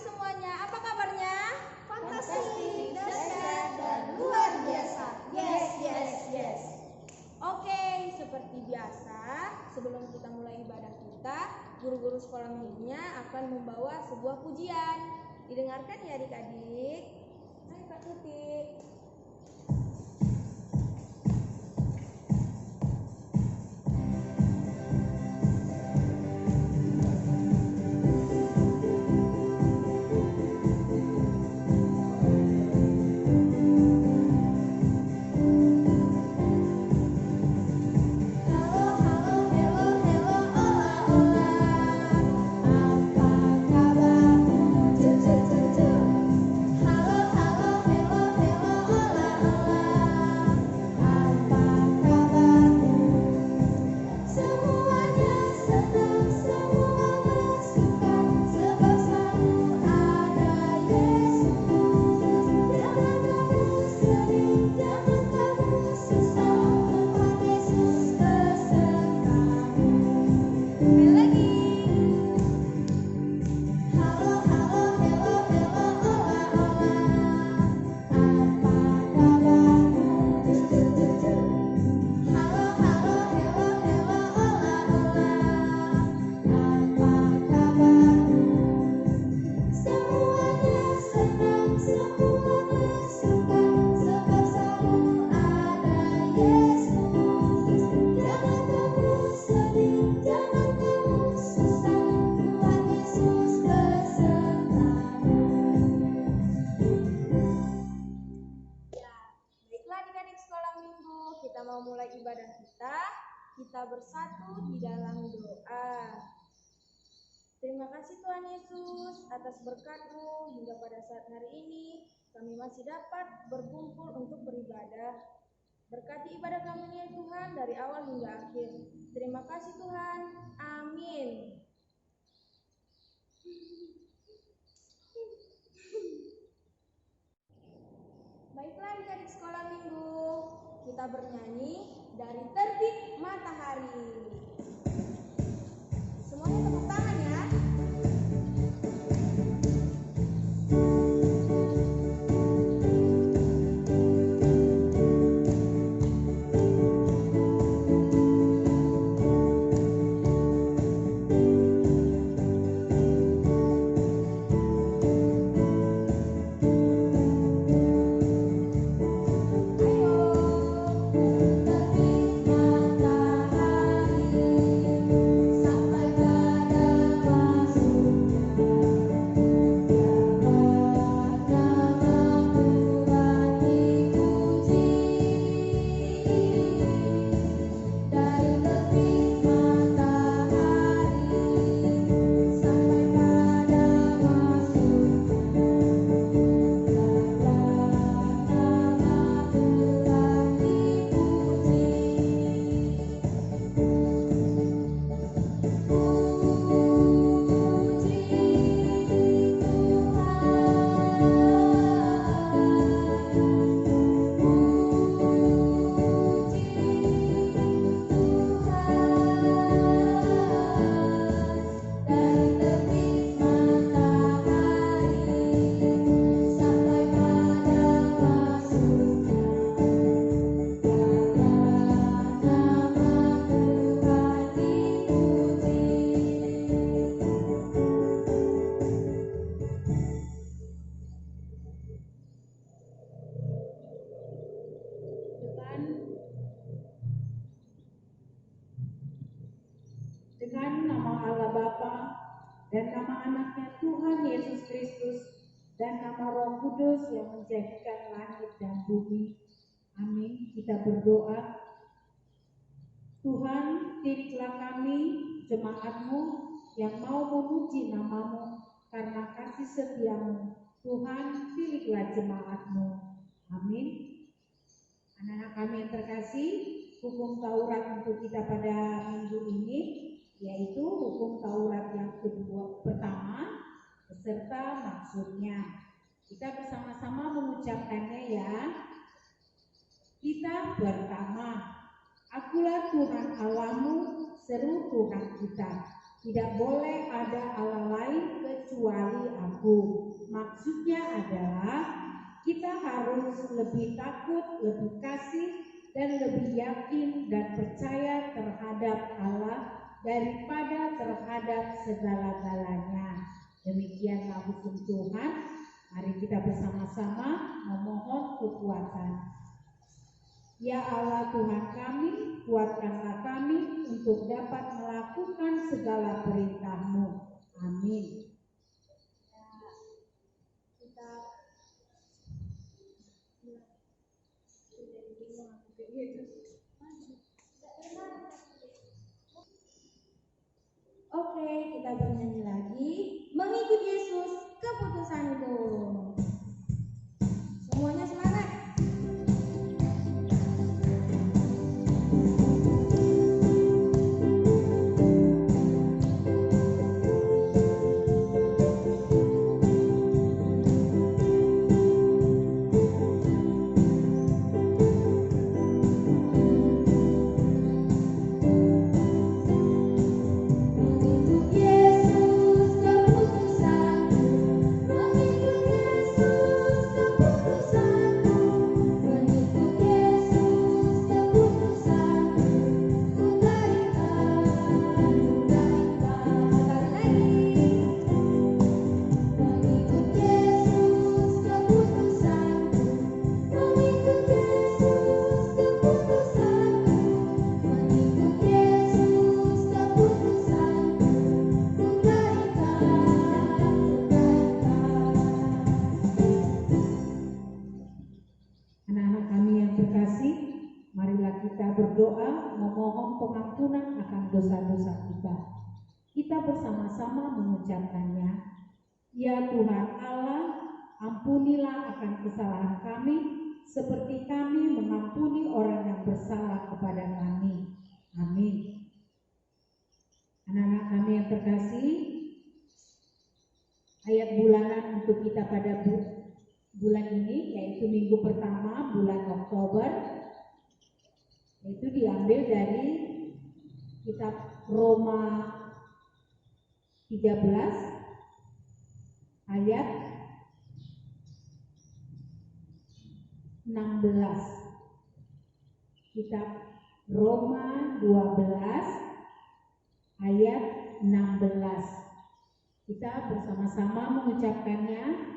semuanya, apa kabarnya? Fantastik, dahsyat, dan luar biasa. Yes, yes, yes. Oke, seperti biasa, sebelum kita mulai ibadah kita, guru-guru sekolah minggunya akan membawa sebuah pujian. Didengarkan ya adik-adik. Hai Kak Tuti. Kita mau mulai ibadah kita bersatu di dalam doa. Terima kasih Tuhan Yesus atas berkat-Mu hingga pada saat hari ini kami masih dapat berkumpul untuk beribadah. Berkati ibadah kami ya Tuhan dari awal hingga akhir. Terima kasih Tuhan. Amin. Baiklah adik-adik sekolah minggu, kita bernyanyi dari Terbit Matahari. Semuanya tepuk tangan ya. Dengan nama Allah Bapa dan nama anaknya Tuhan Yesus Kristus dan nama Roh Kudus yang menjadikan langit dan bumi. Amin. Kita berdoa. Tuhan, didiklah kami, jemaat-Mu yang mau memuji nama-Mu karena kasih setia-Mu. Tuhan, pilihlah jemaat-Mu. Amin. Anak-anak kami yang terkasih, hukum Taurat untuk kita pada minggu ini yaitu hukum Taurat yang pertama beserta maksudnya. Kita bersama-sama mengucapkannya ya. Kita pertama, Akulah Tuhan Allahmu, seru Tuhan kita. Tidak boleh ada Allah lain kecuali Aku. Maksudnya adalah kita harus lebih takut, lebih kasih, dan lebih yakin dan percaya terhadap Allah daripada terhadap segala-galanya. Demikianlah hukum Tuhan. Mari kita bersama-sama memohon kekuatan. Ya Allah Tuhan kami, kuatkanlah kami untuk dapat melakukan segala perintah-Mu. Amin. Oke, kita bernyanyi lagi. Mengikut Yesus, keputusanku. Semuanya semangat. Anak-anak kami yang terkasih, marilah kita berdoa memohon pengampunan akan dosa-dosa kita. Kita bersama-sama mengucapkannya. Ya Tuhan Allah, ampunilah akan kesalahan kami, seperti kami mengampuni orang yang bersalah kepada kami. Amin. Anak-anak kami yang terkasih, ayat bulanan untuk kita pada bulan ini yaitu minggu pertama bulan Oktober, itu diambil dari kitab Roma 13 ayat 16. Kitab Roma 12 ayat 16. Kita bersama-sama mengucapkannya.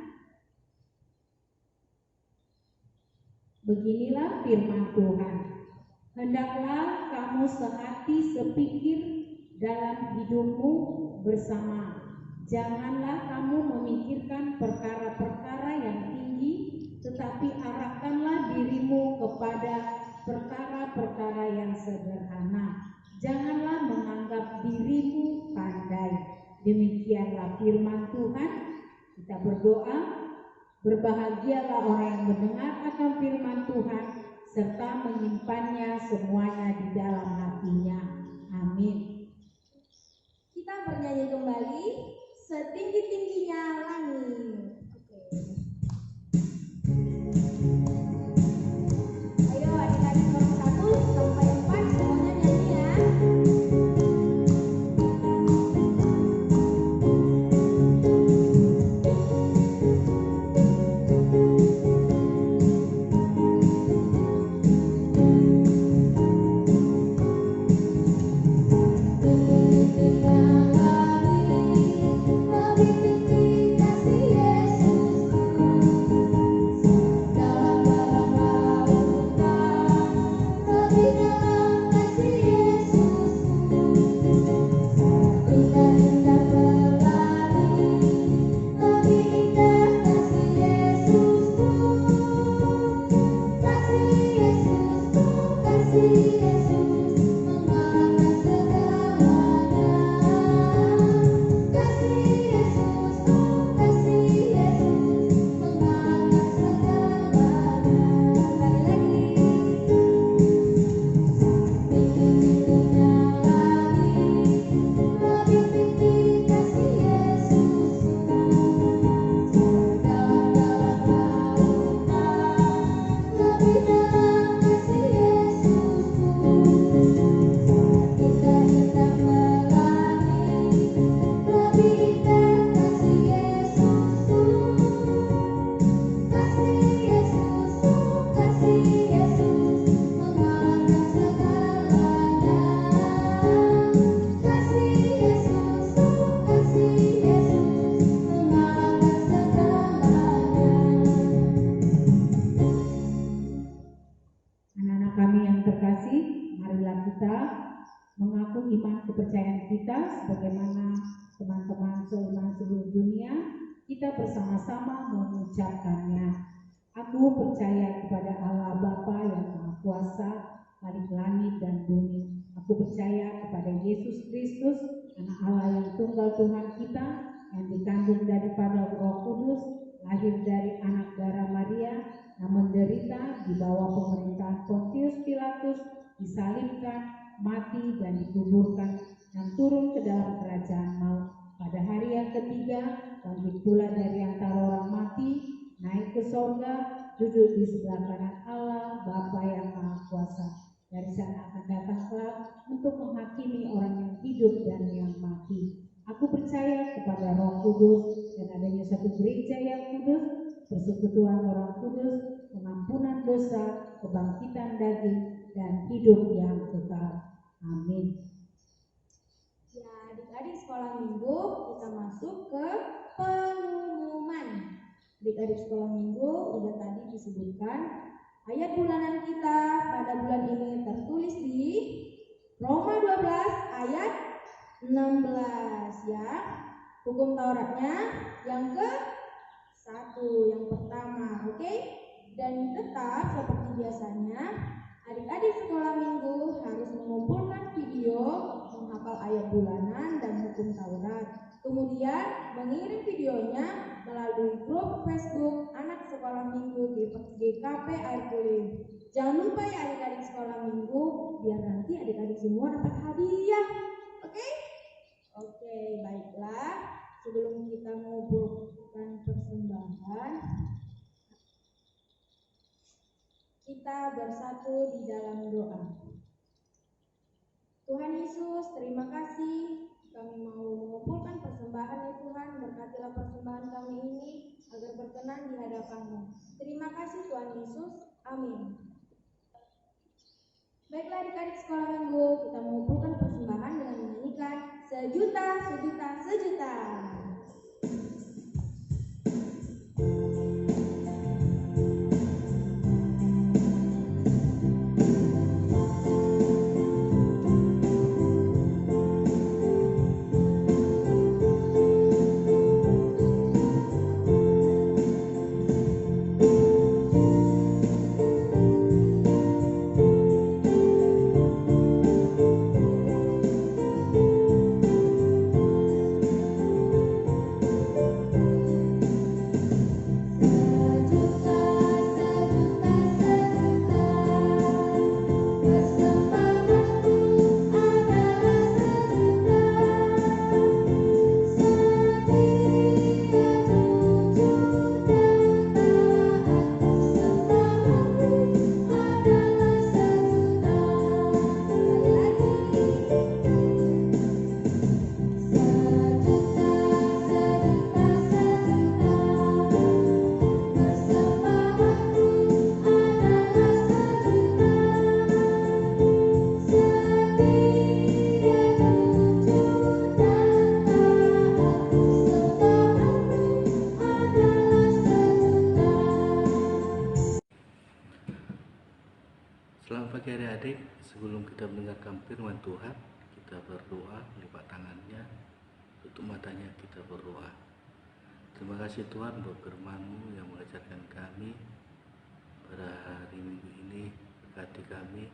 Beginilah firman Tuhan. Hendaklah kamu sehati sepikir dalam hidupmu bersama. Janganlah kamu memikirkan perkara-perkara yang tinggi, tetapi arahkanlah dirimu kepada perkara-perkara yang sederhana. Janganlah menganggap dirimu pandai. Demikianlah firman Tuhan. Kita berdoa. Berbahagialah orang yang mendengar akan firman Tuhan serta menyimpannya semuanya di dalam hatinya. Amin. Kita bernyanyi kembali setinggi-tingginya langit. Ayo adik-adik nomor 1 sampai 4 semuanya nyanyi ya. Lebih tinggi kasih Yesus. kita mengaku iman kepercayaan kita sebagaimana teman-teman seiman seluruh dunia, kita bersama-sama mengucapkannya. Aku percaya kepada Allah Bapa yang Maha Kuasa, Khalik langit dan bumi. Aku percaya kepada Yesus Kristus, Anak Allah yang tunggal Tuhan kita, yang dikandung daripada Roh Kudus, lahir dari anak darah Maria, yang menderita di bawah pemerintahan Pontius Pilatus, disalibkan, mati dan dikuburkan, dan turun ke dalam kerajaan maut. Pada hari yang ketiga, bangkit pula dari antara orang mati, naik ke sorga, duduk di sebelah kanan Allah Bapa yang Maha Kuasa. Dari sana akan datang kelak untuk menghakimi orang yang hidup dan yang mati. Aku percaya kepada Roh Kudus dan adanya satu gereja yang kudus, persekutuan orang kudus, pengampunan dosa, kebangkitan daging, dan hidup yang kekal. Amin. Ya, adik-adik sekolah minggu, kita masuk ke pengumuman. Adik-adik sekolah minggu udah tadi disebutkan ayat bulanan kita pada bulan ini tertulis di Roma 12 ayat 16 ya. Hukum Tauratnya yang ke-1, yang pertama, oke? Dan tetap seperti biasanya, adik-adik sekolah minggu harus mengumpulkan video menghafal ayat bulanan dan hukum Taurat. Kemudian mengirim videonya melalui grup Facebook anak sekolah minggu di GKP Air Kulim. Jangan lupa ya adik-adik sekolah minggu, biar nanti adik-adik semua dapat hadiah. Oke? Oke, baiklah. Sebelum kita mengumpulkan persembahan, kita bersatu di dalam doa. Tuhan Yesus, terima kasih kami mau mengumpulkan persembahan ya Tuhan. Berkatilah persembahan kami ini agar berkenan di hadapan-Mu. Terima kasih Tuhan Yesus. Amin. Baiklah adik-adik sekolah minggu, kita mengumpulkan persembahan dengan menyanyikan Sejuta, Sejuta, Sejuta. Selamat pagi adik-adik. Sebelum kita mendengarkan firman Tuhan, kita berdoa, lipat tangannya, tutup matanya, kita berdoa. Terima kasih Tuhan buat firman-Mu yang mengajarkan kami pada hari Minggu ini. Berkati kami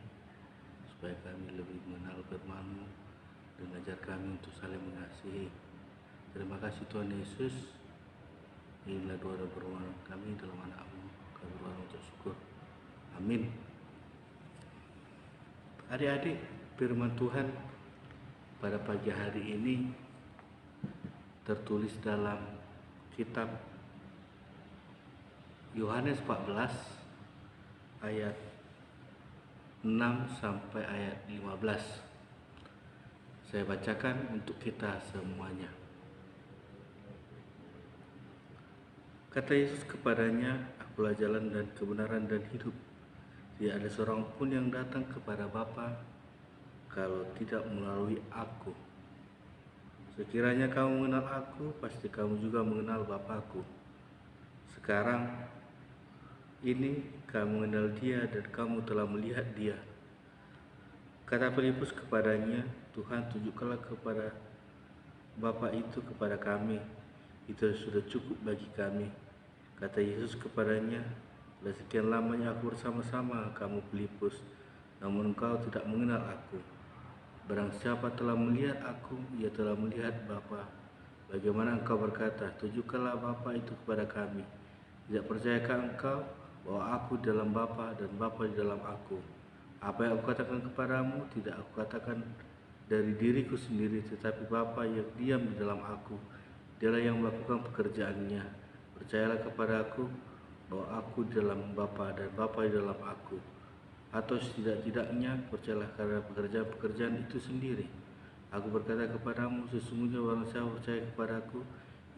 supaya kami lebih mengenal firman-Mu dan ajar kami untuk saling mengasihi. Terima kasih Tuhan Yesus. Inilah doa dan permohonan kami dalam nama-Mu. Kami berdoa untuk syukur. Amin. Adik-adik, firman Tuhan pada pagi hari ini tertulis dalam kitab Yohanes 14 ayat 6 sampai ayat 15. Saya bacakan untuk kita semuanya. Kata Yesus kepadanya, "Akulah jalan dan kebenaran dan hidup. Tidak ada seorang pun yang datang kepada Bapa kalau tidak melalui aku. Sekiranya kamu mengenal aku, pasti kamu juga mengenal Bapa-Ku. Sekarang ini kamu mengenal Dia dan kamu telah melihat Dia. Kata Filipus kepadanya, Tuhan, tunjukkanlah kepada Bapa itu kepada kami, itu sudah cukup bagi kami. Kata Yesus kepadanya, sudah sekian lamanya aku bersama-sama kamu Filipus, namun engkau tidak mengenal aku. Barang siapa telah melihat aku, ia telah melihat Bapa. Bagaimana engkau berkata, tunjukkanlah Bapa itu kepada kami? Tidak percayakah engkau bahwa aku dalam Bapa dan Bapa di dalam aku? Apa yang aku katakan kepadamu tidak aku katakan dari diriku sendiri, tetapi Bapa yang diam di dalam aku, dialah yang melakukan pekerjaannya. Percayalah kepada aku bahwa aku di dalam Bapa dan Bapa di dalam aku. Atau setidak-tidaknya percayalah karena pekerjaan-pekerjaan itu sendiri. Aku berkata kepadamu, sesungguhnya barang siapa percaya kepadaku,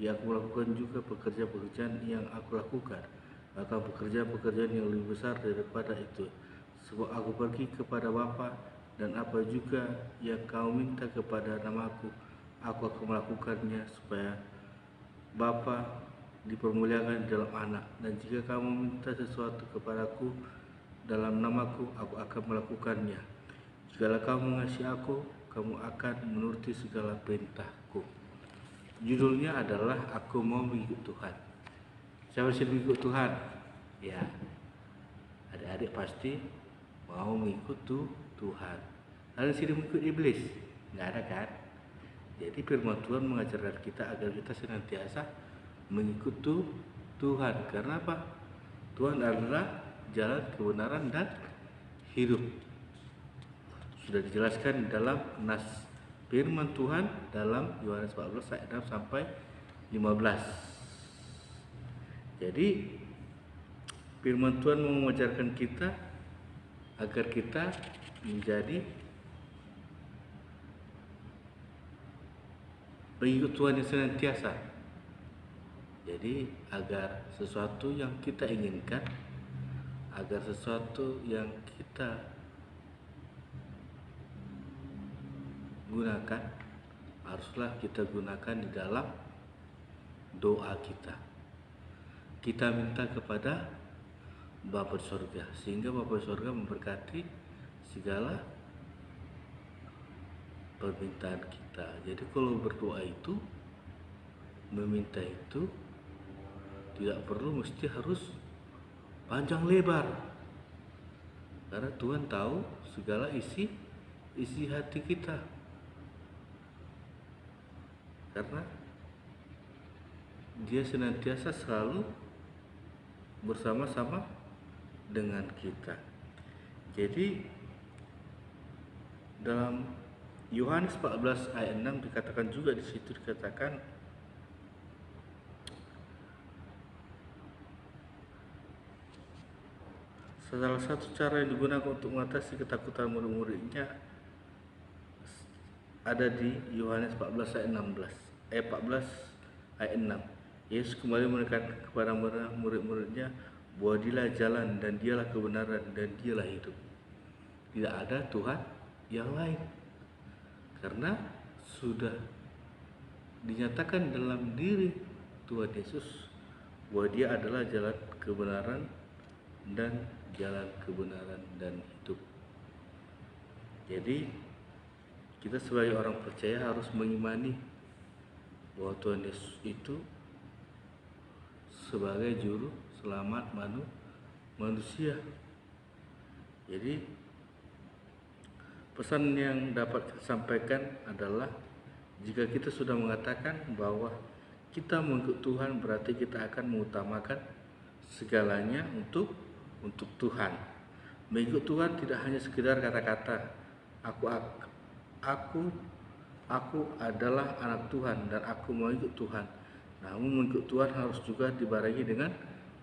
ia aku melakukan juga pekerjaan-pekerjaan yang aku lakukan, bahkan pekerjaan-pekerjaan yang lebih besar daripada itu. Sebab aku pergi kepada Bapa, dan apa juga yang kau minta kepada namaku, aku akan melakukannya, supaya Bapa dipermuliakan di dalam Anak. Dan jika kamu minta sesuatu kepadaku dalam namaku, aku akan melakukannya. Jikalau kamu mengasihi aku, kamu akan menuruti segala perintahku. Judulnya adalah Aku Mau Mengikut Tuhan. Siapa sih mengikut Tuhan? Ya, adik-adik pasti mau mengikut Tuhan. Lalu sini mengikut iblis? Nggak ada kan? Jadi firman Tuhan mengajarkan kita agar kita senantiasa mengikut Tuhan. Karena apa? Tuhan adalah jalan kebenaran dan hidup. Sudah dijelaskan dalam nas firman Tuhan dalam Yohanes 14 ayat 6 sampai 15. Jadi firman Tuhan mengajarkan kita agar kita menjadi pengikut Tuhan yang senantiasa. Jadi agar sesuatu yang kita inginkan, agar sesuatu yang kita gunakan, haruslah kita gunakan di dalam doa kita. Kita minta kepada Bapa di surga, sehingga Bapa di surga memberkati segala permintaan kita. Jadi kalau berdoa itu, meminta itu tidak perlu mesti harus panjang lebar, karena Tuhan tahu segala isi hati kita. Karena Dia senantiasa selalu bersama-sama dengan kita. Jadi dalam Yohanes 14 ayat 6 dikatakan juga, di situ dikatakan salah satu cara yang digunakan untuk mengatasi ketakutan murid-muridnya ada di Yohanes 14 ayat 14 ayat 6. Yesus kembali menekankan kepada murid-muridnya bahwa dialah jalan dan dialah kebenaran dan dialah hidup. Tidak ada Tuhan yang lain, karena sudah dinyatakan dalam diri Tuhan Yesus bahwa Dia adalah jalan kebenaran dan jalan kebenaran dan hidup. Jadi kita sebagai orang percaya harus mengimani bahwa Tuhan Yesus itu sebagai juru selamat manusia. Jadi pesan yang dapat kita sampaikan adalah, jika kita sudah mengatakan bahwa kita mengikut Tuhan, berarti kita akan mengutamakan segalanya untuk Tuhan. Mengikut Tuhan tidak hanya sekedar kata-kata aku adalah anak Tuhan dan aku mau ikut Tuhan. Namun mengikut Tuhan harus juga dibarengi dengan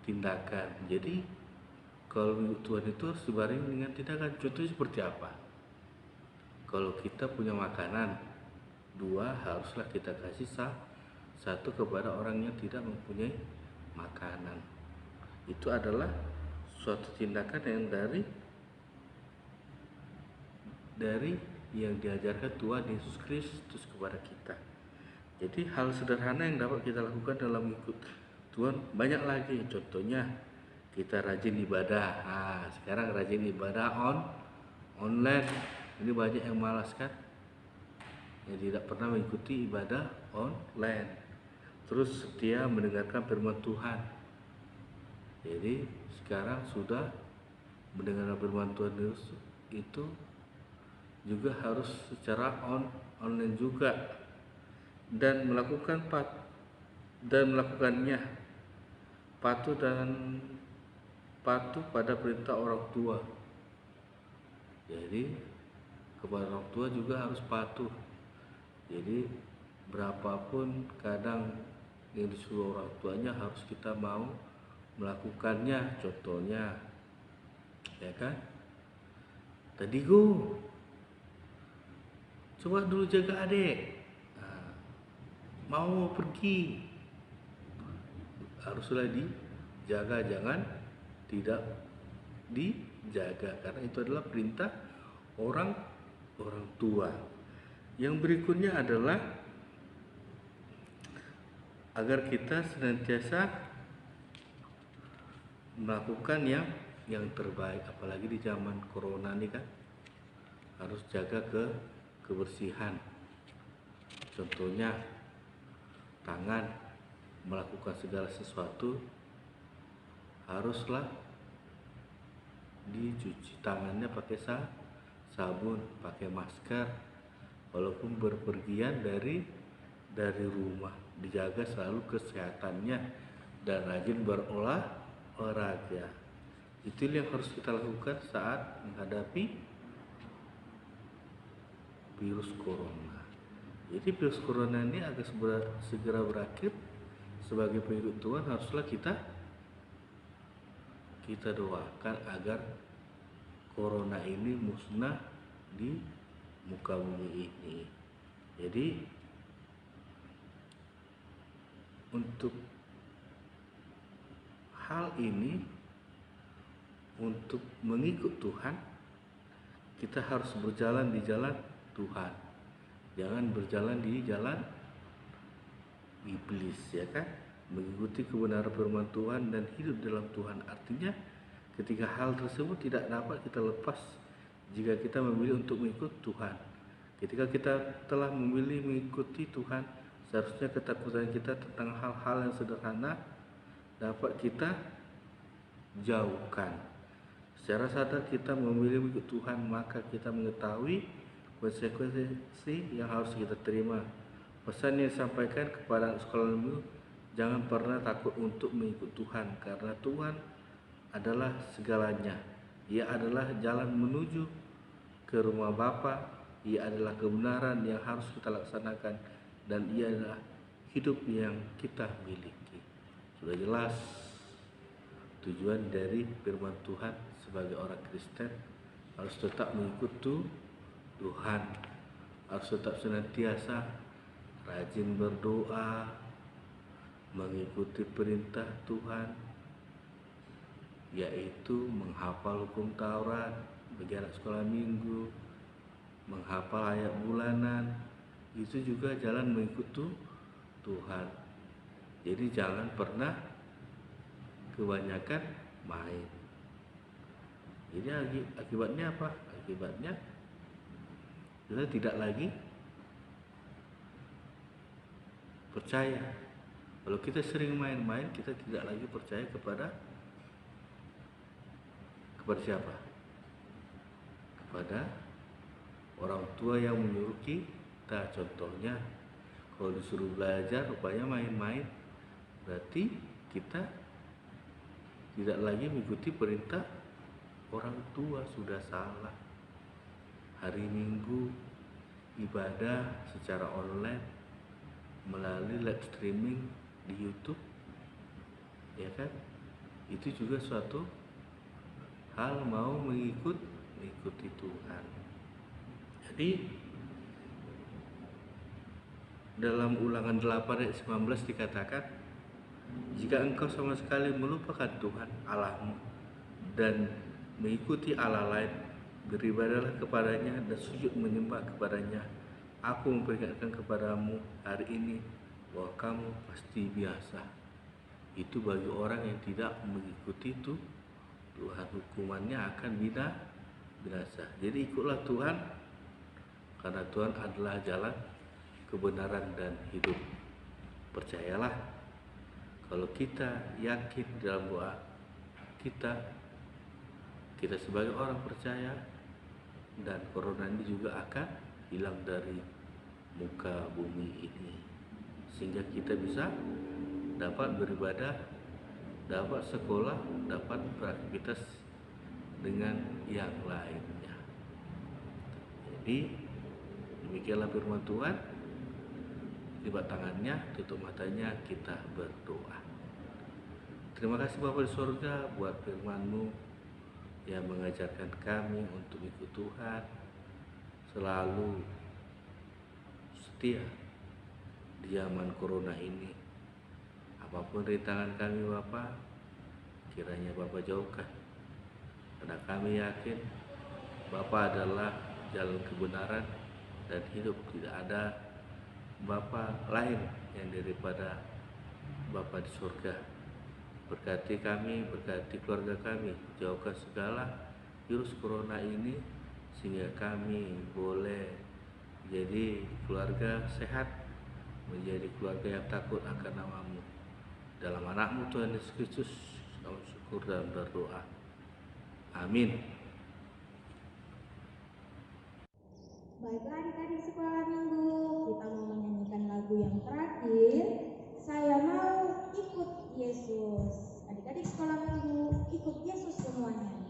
tindakan. Jadi kalau mengikut Tuhan itu harus dibarengi dengan tindakan. Contohnya seperti apa? Kalau kita punya makanan, 2 haruslah kita kasih 1 kepada orang yang tidak mempunyai makanan. Itu adalah suatu tindakan yang dari yang diajarkan Tuhan Yesus Kristus kepada kita. Jadi hal sederhana yang dapat kita lakukan dalam mengikut Tuhan banyak lagi. Contohnya kita rajin ibadah. Sekarang rajin ibadah online. Ini banyak yang malas kan, yang tidak pernah mengikuti ibadah online, terus setia mendengarkan firman Tuhan. Jadi sekarang sudah mendengarkan firman Tuhan itu juga harus secara online juga, dan melakukannya patuh pada perintah orang tua. Jadi kepada orang tua juga harus patuh. Jadi berapapun kadang yang disuruh orang tuanya harus kita mau melakukannya. Contohnya, ya kan, tadi coba dulu jaga adik. Nah, mau pergi haruslah dijaga, jangan tidak dijaga, karena itu adalah perintah orang tua. Yang berikutnya adalah agar kita senantiasa melakukan yang terbaik, apalagi di zaman corona ini kan, harus jaga kebersihan. Contohnya tangan, melakukan segala sesuatu haruslah dicuci tangannya pakai sabun, pakai masker, walaupun berpergian dari rumah, dijaga selalu kesehatannya dan rajin berolahraga. Itu yang harus kita lakukan saat menghadapi virus corona. Jadi virus corona ini agar segera berakhir, sebagai pengikut Tuhan haruslah kita doakan agar corona ini musnah di muka bumi ini. Jadi untuk hal ini, untuk mengikut Tuhan, kita harus berjalan di jalan Tuhan, jangan berjalan di jalan iblis, ya kan? Mengikuti kebenaran firman Tuhan dan hidup dalam Tuhan. Artinya ketika hal tersebut tidak dapat kita lepas jika kita memilih untuk mengikut Tuhan. Ketika kita telah memilih mengikuti Tuhan, seharusnya ketakutan kita tentang hal-hal yang sederhana dapat kita jauhkan. Secara sadar kita memilih mengikut Tuhan, maka kita mengetahui konsekuensi yang harus kita terima. Pesan yang disampaikan kepada sekolah minggu, jangan pernah takut untuk mengikut Tuhan, karena Tuhan adalah segalanya. Ia adalah jalan menuju ke rumah Bapa. Ia adalah kebenaran yang harus kita laksanakan, dan ia adalah hidup yang kita miliki. Sudah jelas tujuan dari firman Tuhan sebagai orang Kristen, harus tetap mengikut Tuhan, harus tetap senantiasa rajin berdoa, mengikuti perintah Tuhan, yaitu menghafal hukum Taurat bagi anak sekolah minggu, menghafal ayat bulanan. Itu juga jalan mengikut Tuhan. Jadi jangan pernah kebanyakan main. Jadi akibatnya apa? Akibatnya kita tidak lagi percaya. Kalau kita sering main-main, kita tidak lagi percaya kepada siapa? Kepada orang tua yang menyuruh kita. Contohnya, kalau disuruh belajar rupanya main-main, berarti kita tidak lagi mengikuti perintah orang tua, sudah salah. Hari Minggu ibadah secara online melalui live streaming di YouTube, ya kan? Itu juga suatu hal mau mengikuti Tuhan. Jadi dalam Ulangan 8 ayat 19 dikatakan, jika engkau sama sekali melupakan Tuhan Allahmu dan mengikuti Allah lain, beribadahlah kepadanya dan sujud menyembah kepadanya. Aku memperingatkan kepadamu hari ini bahwa kamu pasti biasa. Itu bagi orang yang tidak mengikuti Tuhan, hukumannya akan binasa. Jadi ikutlah Tuhan karena Tuhan adalah jalan, kebenaran, dan hidup. Percayalah, kalau kita yakin dalam doa kita sebagai orang percaya, dan corona ini juga akan hilang dari muka bumi ini, sehingga kita bisa dapat beribadah, dapat sekolah, dapat beraktivitas dengan yang lainnya. Jadi demikianlah firman Tuhan. Lipat tangannya, tutup matanya, kita berdoa. Terima kasih Bapa di surga buat firman-Mu yang mengajarkan kami untuk ikut Tuhan, selalu setia di zaman corona ini. Apapun rintangan kami Bapa, kiranya Bapa jauhkan, karena kami yakin Bapa adalah jalan kebenaran dan hidup. Tidak ada Bapa lain yang daripada Bapa di surga. Berkati kami, berkati keluarga kami, jauhkan segala virus corona ini, sehingga kami boleh jadi keluarga sehat, menjadi keluarga yang takut akan nama-Mu. Dalam anak-Mu Tuhan Yesus Kristus, kami syukur dan berdoa. Amin. Baiklah adik-adik sekolah minggu, kita mau menyanyikan lagu yang terakhir, Saya Mau Ikut Yesus. Adik-adik sekolah minggu, ikut Yesus semuanya.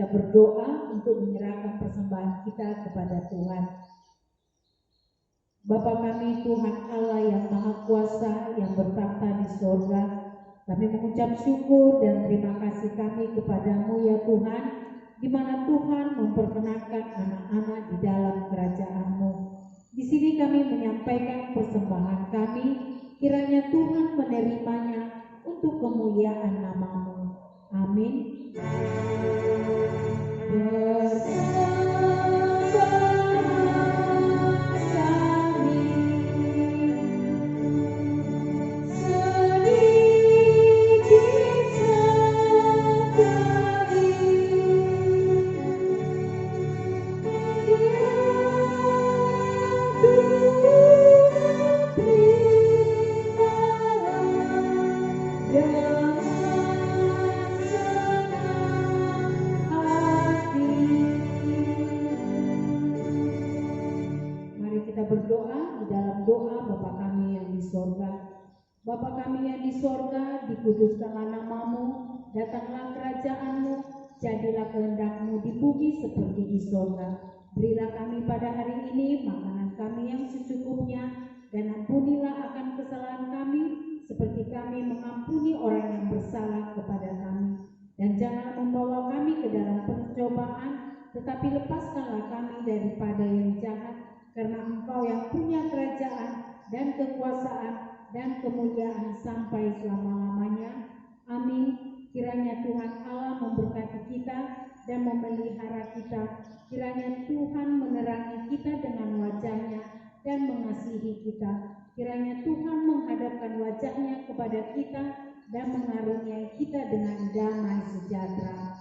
berdoa untuk menyerahkan persembahan kita kepada Tuhan. Bapa kami Tuhan Allah yang Maha Kuasa yang bertahta di surga, kami mengucap syukur dan terima kasih kami kepadamu ya Tuhan, di mana Tuhan memperkenankan anak-anak di dalam kerajaan-Mu. Di sini kami menyampaikan persembahan kami, kiranya Tuhan menerimanya untuk kemuliaan nama-Mu. Amin. Dengan berdoa di dalam doa Bapa kami yang di sorga. Bapa kami yang di sorga, dikuduskanlah namamu, datanglah kerajaanmu, jadilah kehendak-Mu di bumi seperti di sorga. Berilah kami pada hari ini makanan kami yang secukupnya, dan ampunilah akan kesalahan kami, seperti kami mengampuni orang yang bersalah kepada kami. Dan jangan membawa kami ke dalam pencobaan, tetapi lepaskanlah kami daripada yang jahat, karena Engkau yang punya kerajaan dan kekuasaan dan kemuliaan sampai selama-lamanya. Amin. Kiranya Tuhan Allah memberkati kita dan memelihara kita. Kiranya Tuhan menerangi kita dengan wajah-Nya dan mengasihi kita. Kiranya Tuhan menghadapkan wajah-Nya kepada kita dan mengaruniai kita dengan damai sejahtera.